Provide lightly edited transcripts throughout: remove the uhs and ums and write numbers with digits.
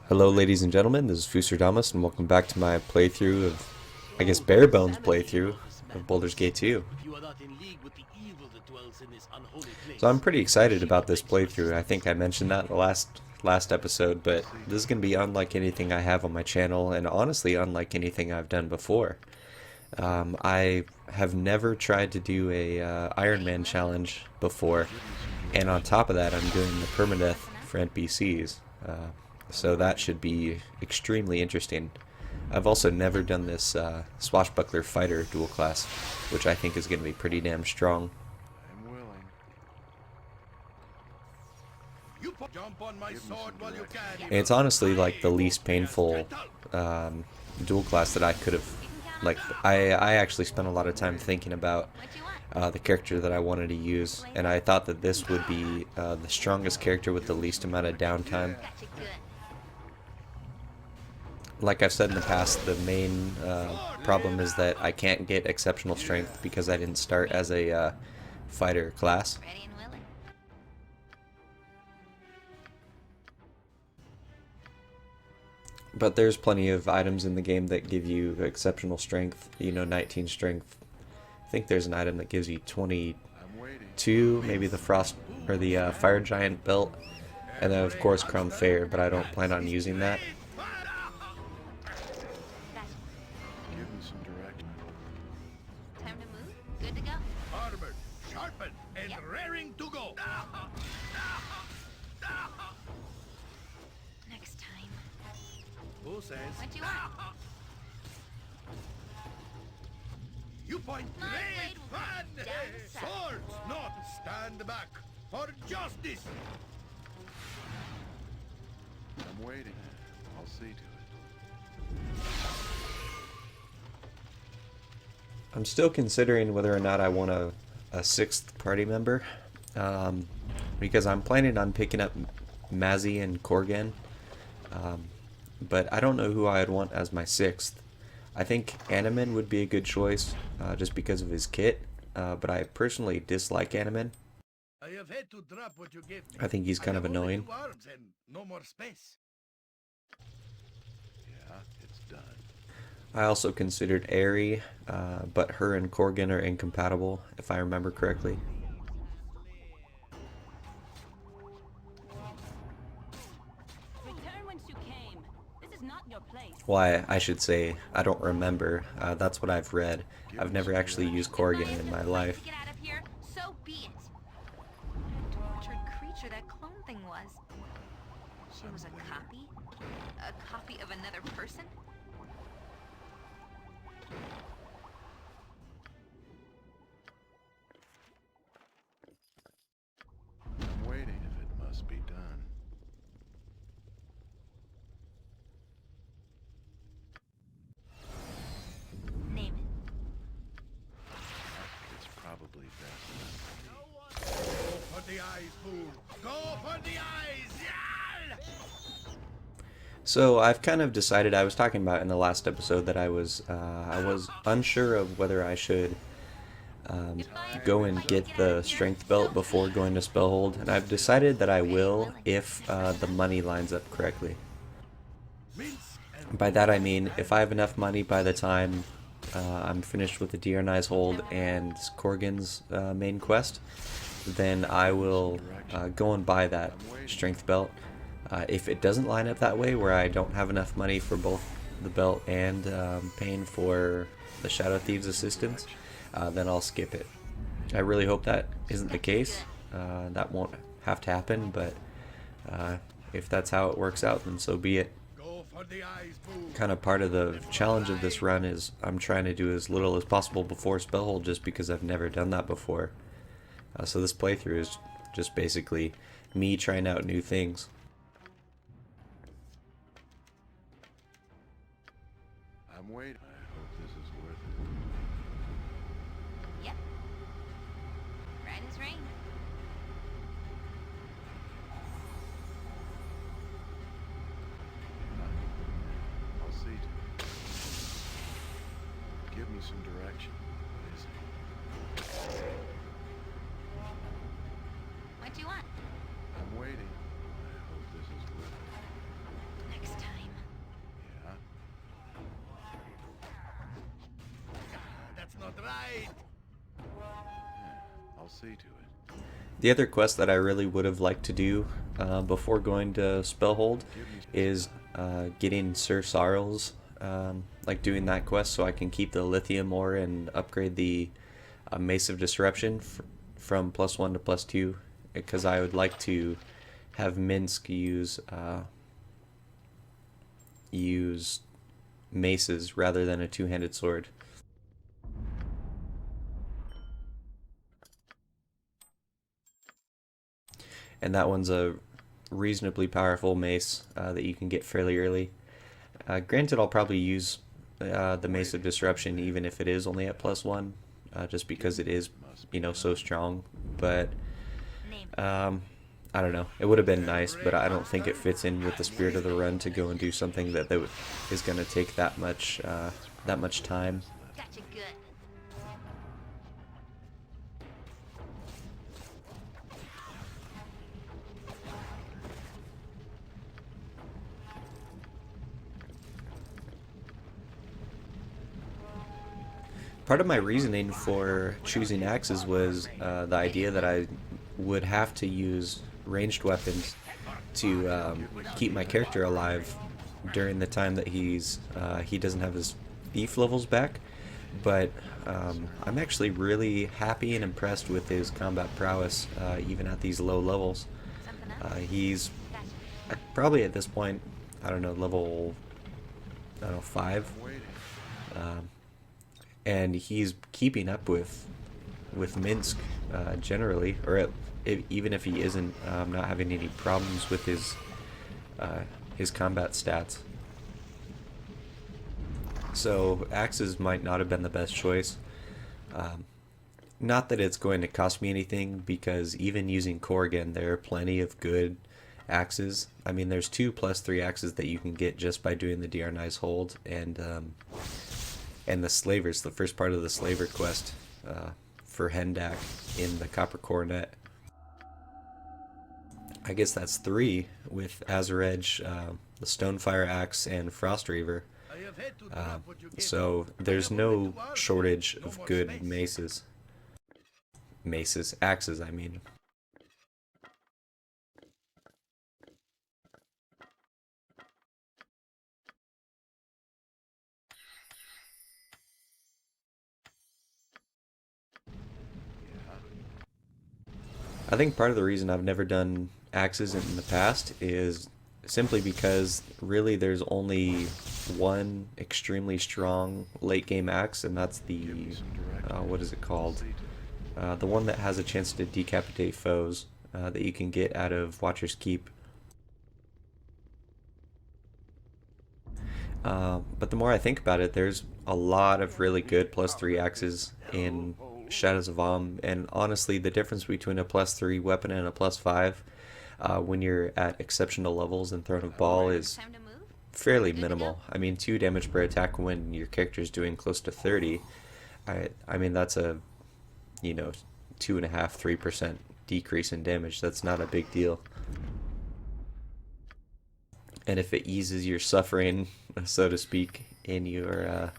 Hello ladies and gentlemen, this is Fuserdamus and welcome back to my playthrough of, I guess, bare bones playthrough of Baldur's Gate 2. So I'm pretty excited about this playthrough. I think I mentioned that in the last episode, but this is going to be unlike anything I have on my channel and honestly unlike anything I've done before. I have never tried to do a Iron Man challenge before, and on top of that I'm doing the permadeath for NPCs. So that should be extremely interesting. I've also never done this swashbuckler fighter dual class, which I think is going to be pretty damn strong. I'm willing. You jump on my sword while you can. And it's honestly like the least painful dual class that I could have. Like I actually spent a lot of time thinking about the character that I wanted to use, and I thought that this would be the strongest character with the least amount of downtime. Like I've said in the past, the main problem is that I can't get exceptional strength because I didn't start as a fighter class. But there's plenty of items in the game that give you exceptional strength, 19 strength. I think there's an item that gives you 22, maybe the frost or the fire giant belt, and then of course Crown Fair, but I don't plan on using that. Give me some direction. Time to move? Good to go? Armored, sharpened, and raring to go. Next time. Who says? What do you want? You point My great blade will fun. come down the side. Swords, not stand back for justice. I'm waiting. I'll see to it. I'm still considering whether or not I want a sixth party member, because I'm planning on picking up Mazzy and Corgan, but I don't know who I'd want as my sixth. I think Animan would be a good choice, just because of his kit, but I personally dislike Animan. I have had to drop what you gave me. I think he's kind of have only annoying. 2 arms and no more space. Yeah, it's done. I also considered Aerie, but her and Corgan are incompatible, if I remember correctly. Return whence you came. This is not your place. Why, I should say, I don't remember. That's what I've read. I've never actually used Corgan in my life. Get out of here, so be it. What a tortured creature that clone thing was. She was a copy? A copy of another person? I'm waiting if it must be done. Name it. It's probably best. Go for the eyes, fool! Go for the eyes! Yeah! So I've kind of decided, I was talking about in the last episode that I was unsure of whether I should go and get the strength belt before going to Spellhold, and I've decided that I will if the money lines up correctly. Mince and By that I mean if I have enough money by the time I'm finished with the Dearnize Hold and Corgan's main quest, then I will go and buy that strength belt. If it doesn't line up that way, where I don't have enough money for both the belt and paying for the Shadow Thieves assistance, then I'll skip it. I really hope that isn't the case. That won't have to happen, but if that's how it works out, then so be it. go for the eyes, fool! Kind of part of the challenge of this run is I'm trying to do as little as possible before Spellhold, just because I've never done that before. So this playthrough is just basically me trying out new things. I'm waiting. I hope this is worth it. Yep. Right as rain. I'll see to it. Give me some direction. What is it? What do you want? I'm waiting. I hope this is worth it. Next see to it. The other quest that I really would have liked to do before going to Spellhold is getting Sir Sarl's, like doing that quest so I can keep the lithium ore and upgrade the Mace of Disruption from +1 to +2, because I would like to have Minsk use maces rather than a two-handed sword. And that one's a reasonably powerful mace that you can get fairly early. Granted, I'll probably use the Mace of Disruption even if it is only at +1, just because it is, you know, so strong. But I don't know. It would have been nice, but I don't think it fits in with the spirit of the run to go and do something that is going to take that much time. Gotcha good. Part of my reasoning for choosing axes was the idea that I would have to use ranged weapons to keep my character alive during the time that he doesn't have his thief levels back. But I'm actually really happy and impressed with his combat prowess, even at these low levels. He's probably at this point, I don't know, level 5. And he's keeping up with Minsk generally, or even if he isn't, not having any problems with his combat stats. So axes might not have been the best choice. Not that it's going to cost me anything, because even using Corrigan, there are plenty of good axes. I mean, there's 2 +3 axes that you can get just by doing the Diarnai's Hold and the Slavers, the first part of the Slaver quest for Hendak in the Copper Coronet. I guess that's 3 with Azure Edge, the Stonefire Axe, and Frost Reaver. So there's no shortage of good maces. Axes, I mean. I think part of the reason I've never done axes in the past is simply because really there's only one extremely strong late game axe, and that's the what is it called? The one that has a chance to decapitate foes that you can get out of Watcher's Keep. But the more I think about it, there's a lot of really good +3 axes in Shadows of Amn, and honestly the difference between a +3 weapon and a +5 when you're at exceptional levels in Throne of Ball is Time to move? fairly minimal. I mean, 2 damage per attack when your character's doing close to 30. I mean, that's a, you know, 2.5–3% decrease in damage. That's not a big deal. And if it eases your suffering, so to speak, and you're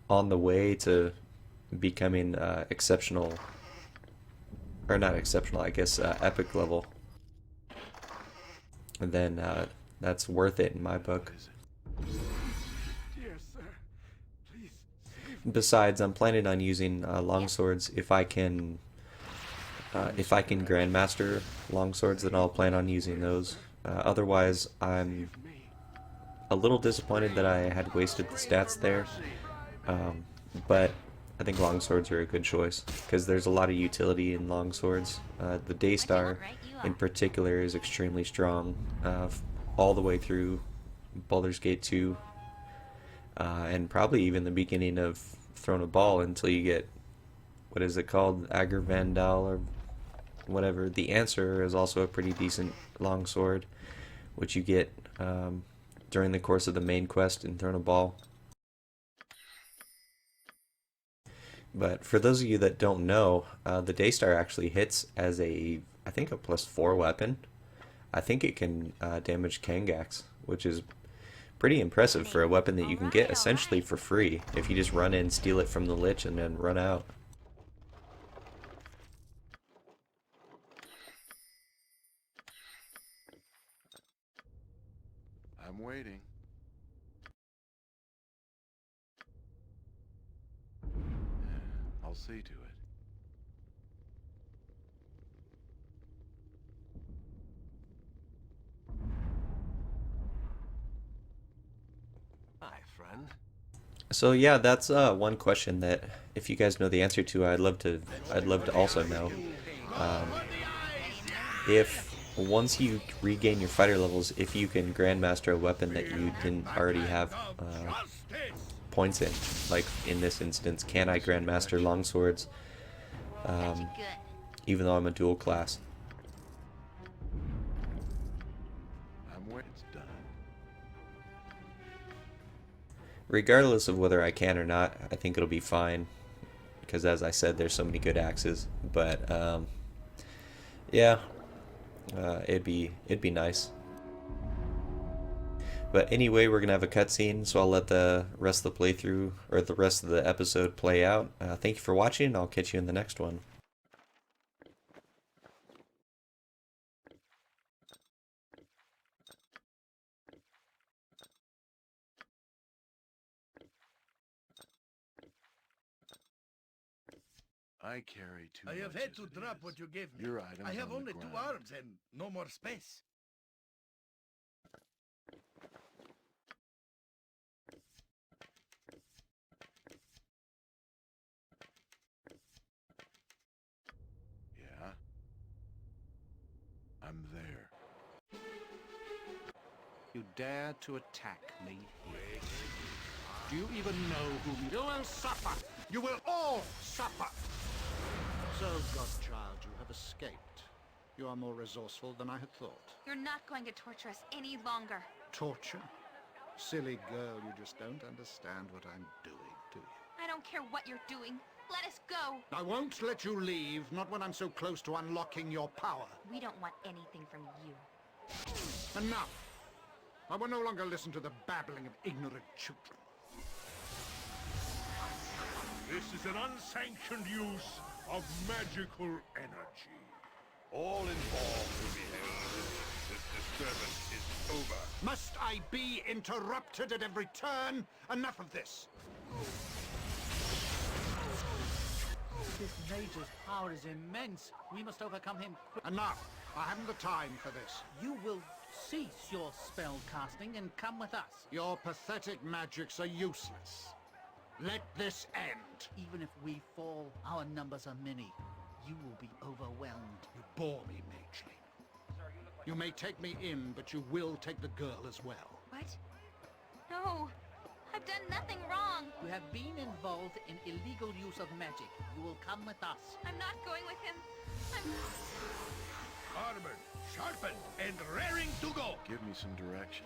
on the way to becoming exceptional, or not exceptional, I guess epic level, then that's worth it in my book. Dear sir, please. Besides, I'm planning on using longswords. If I can grandmaster longswords, then I'll plan on using those. Otherwise, I'm a little disappointed that I had wasted the stats there, but I think longswords are a good choice because there's a lot of utility in longswords. The Daystar in particular is extremely strong all the way through Baldur's Gate 2 and probably even the beginning of Throne of Ball until you get, what is it called, Agar Vandal or whatever. The Answer is also a pretty decent longsword, which you get during the course of the main quest in Throne of Ball. But for those of you that don't know, the Daystar actually hits as I think a +4 weapon. I think it can damage Kangaks, which is pretty impressive for a weapon that you can get essentially for free if you just run in, steal it from the Lich, and then run out. I'm waiting. I'll see to it. Hi, friend. So yeah, that's one question that if you guys know the answer to, I'd love to also know. Um, if once you regain your fighter levels, if you can grandmaster a weapon that you didn't already have points in, like in this instance, can I grandmaster longswords Gotcha good. even though I'm a dual class? I'm waiting. It's done. Regardless of whether I can or not, I think it'll be fine because, as I said, there's so many good axes. But yeah, it'd be nice. But anyway, we're gonna have a cutscene, so I'll let the rest of the playthrough or the rest of the episode play out. Thank you for watching. I'll catch you in the next one. I carry too I have much had as to it drop is. what you gave me. Your items I have on the only 2 ground. arms and no more space. Yeah. I'm there. You dare to attack me here? Do you even know whom you will suffer? You will all suffer! So, godchild, you have escaped. You are more resourceful than I had thought. You're not going to torture us any longer. Torture? Silly girl, you just don't understand what I'm doing, do you? I don't care what you're doing. Let us go. I won't let you leave, not when I'm so close to unlocking your power. We don't want anything from you. Enough! I will no longer listen to the babbling of ignorant children. This is an unsanctioned use of magical energy. All involved will be held. This disturbance is over. Must I be interrupted at every turn? Enough of this! This mage's power is immense. We must overcome him quick. Enough! I haven't the time for this. You will cease your spell casting and come with us. Your pathetic magics are useless. Let this end. Even if we fall, our numbers are many. You will be overwhelmed. You bore me, Magely. You may take me in, but you will take the girl as well. What? No. I've done nothing wrong. You have been involved in illegal use of magic. You will come with us. I'm not going with him. I'm... Armored, sharpened, and raring to go. Give me some direction.